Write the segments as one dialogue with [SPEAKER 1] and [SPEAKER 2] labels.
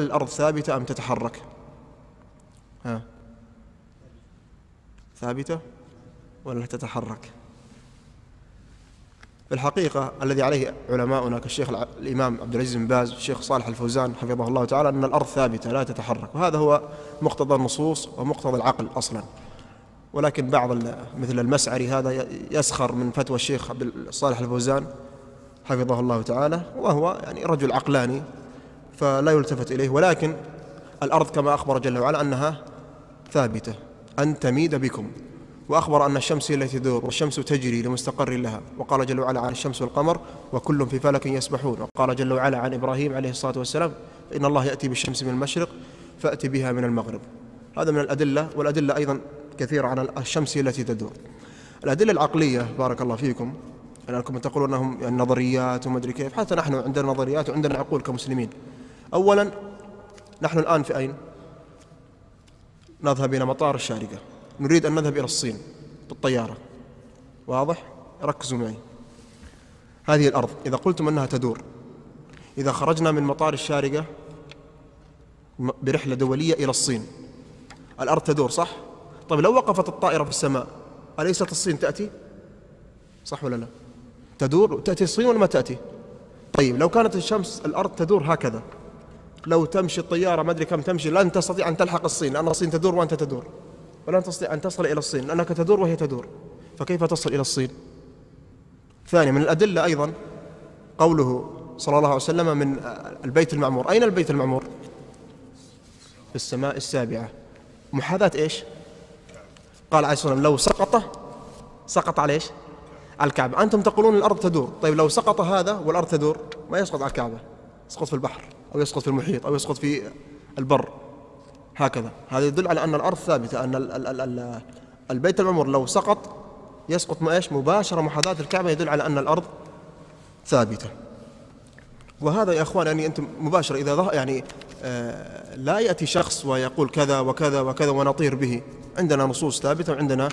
[SPEAKER 1] الأرض ثابتة أم تتحرك؟ ثابتة ولا تتحرك؟ في الحقيقة الذي عليه علماؤنا كالشيخ الإمام عبد العزيز بن باز والشيخ صالح الفوزان حفظه الله تعالى أن الأرض ثابتة لا تتحرك، وهذا هو مقتضى النصوص ومقتضى العقل أصلا. ولكن بعض مثل المسعري هذا يسخر من فتوى الشيخ عبد صالح الفوزان حفظه الله تعالى، وهو يعني رجل عقلاني فلا يلتفت إليه. ولكن الأرض كما أخبر جل وعلا أنها ثابتة أن تميد بكم، وأخبر أن الشمس هي التي تدور والشمس تجري لمستقر لها، وقال جل وعلا عن الشمس والقمر وكل في فلك يسبحون، وقال جل وعلا عن إبراهيم عليه الصلاة والسلام إن الله يأتي بالشمس من المشرق فأتي بها من المغرب. هذا من الأدلة، والأدلة أيضا كثيرة عن الشمس هي التي تدور. الأدلة العقلية بارك الله فيكم، أنكم تقولون أنهم يعني نظريات وما أدري كيف، حتى نحن عندنا نظريات وعندنا عقول كمسلمين. أولا نحن الآن في أين؟ نذهب إلى مطار الشارقة، نريد أن نذهب إلى الصين بالطيارة، واضح؟ ركزوا معي. هذه الأرض إذا قلتم أنها تدور، إذا خرجنا من مطار الشارقة برحلة دولية إلى الصين، الأرض تدور صح؟ طيب لو وقفت الطائرة في السماء أليست الصين تأتي؟ صح ولا لا؟ تدور تأتي الصين ولا ما تأتي؟ طيب لو كانت الشمس الأرض تدور هكذا، لو تمشي الطيارة ما أدري كم تمشي لن تستطيع أن تلحق الصين، لأن الصين تدور وأنت تدور، ولن تستطيع أن تصل إلى الصين لأنك تدور وهي تدور، فكيف تصل إلى الصين؟ ثانيا من الأدلة أيضا قوله صلى الله عليه وسلم من البيت المعمور. أين البيت المعمور؟ في السماء السابعة، محاذاة إيش؟ قال عليه الصلاة والسلام لو سقط على إيش؟ على الكعبة. أنتم تقولون الأرض تدور، طيب لو سقط هذا والأرض تدور ما يسقط على الكعبة، يسقط في البحر أو يسقط في المحيط أو يسقط في البر، هكذا. هذا يدل على أن الأرض ثابتة، أن البيت المعمور لو سقط يسقط إيش؟ مباشرة محاذاة الكعبة، يدل على أن الأرض ثابتة. وهذا يا أخوان يعني أنتم مباشرة إذا يعني لا يأتي شخص ويقول كذا وكذا وكذا ونطير به، عندنا نصوص ثابتة وعندنا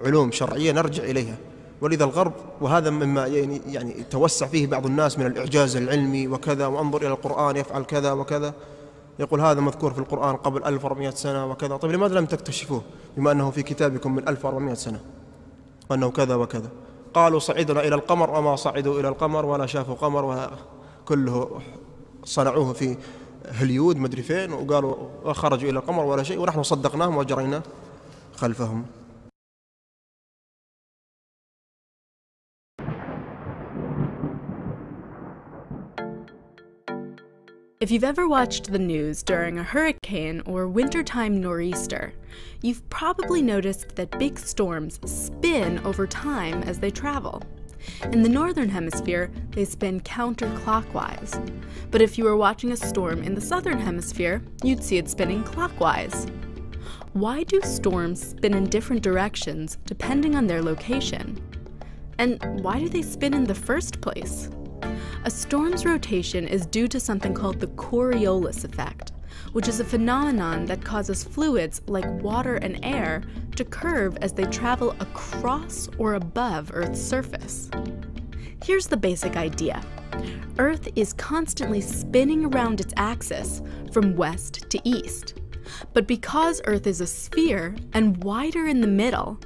[SPEAKER 1] علوم شرعية نرجع إليها. ولذا الغرب، وهذا مما يعني توسع فيه بعض الناس من الإعجاز العلمي وكذا، وانظر إلى القرآن يفعل كذا وكذا، يقول هذا مذكور في القرآن قبل 1400 سنة وكذا. طيب لماذا لم تكتشفوه بما أنه في كتابكم من 1400 سنة وأنه كذا وكذا؟ قالوا صعدنا إلى القمر وما صعدوا إلى القمر ولا شافوا قمر، وكله صنعوه في هوليود مدري فين، وقالوا وخرجوا إلى القمر ولا شيء، ونحن صدقناهم وجرينا خلفهم.
[SPEAKER 2] If you've ever watched the news during a hurricane or wintertime nor'easter, you've probably noticed that big storms spin over time as they travel. In the northern hemisphere, they spin counterclockwise. But if you were watching a storm in the southern hemisphere, you'd see it spinning clockwise. Why do storms spin in different directions depending on their location? And why do they spin in the first place? A storm's rotation is due to something called the Coriolis effect, which is a phenomenon that causes fluids like water and air to curve as they travel across or above Earth's surface. Here's the basic idea. Earth is constantly spinning around its axis from west to east. But because Earth is a sphere and wider in the middle,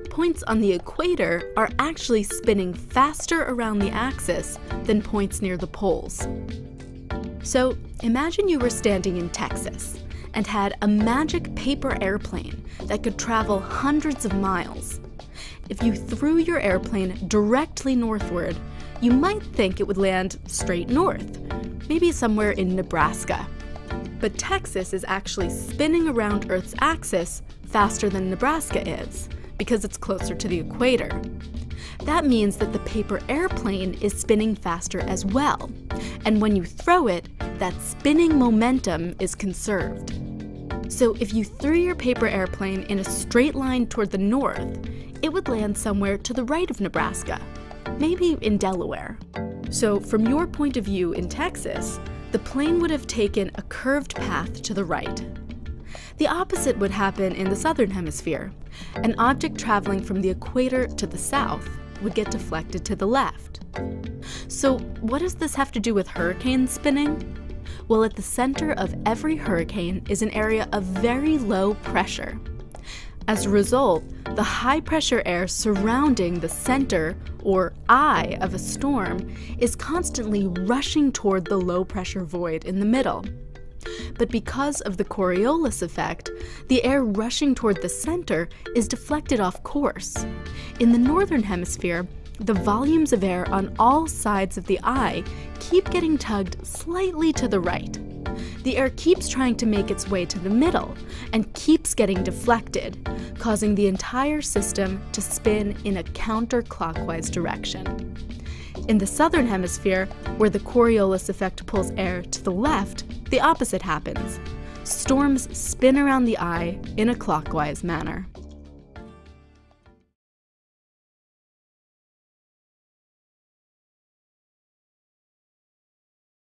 [SPEAKER 2] points on the equator are actually spinning faster around the axis than points near the poles. So imagine you were standing in Texas and had a magic paper airplane that could travel hundreds of miles. If you threw your airplane directly northward, you might think it would land straight north, maybe somewhere in Nebraska. But Texas is actually spinning around Earth's axis faster than Nebraska is, because it's closer to the equator. That means that the paper airplane is spinning faster as well, and when you throw it, that spinning momentum is conserved. So if you threw your paper airplane in a straight line toward the north, it would land somewhere to the right of Nebraska, maybe in Delaware. So from your point of view in Texas, the plane would have taken a curved path to the right. The opposite would happen in the southern hemisphere. An object traveling from the equator to the south would get deflected to the left. So what does this have to do with hurricane spinning? Well, at the center of every hurricane is an area of very low pressure. As a result, the high-pressure air surrounding the center, or eye, of a storm is constantly rushing toward the low-pressure void in the middle. But because of the Coriolis effect, the air rushing toward the center is deflected off course. In the northern hemisphere, the volumes of air on all sides of the eye keep getting tugged slightly to the right. The air keeps trying to make its way to the middle and keeps getting deflected, causing the entire system to spin in a counterclockwise direction. In the southern hemisphere, where the Coriolis effect pulls air to the left, the opposite happens. Storms spin around the eye in a clockwise manner.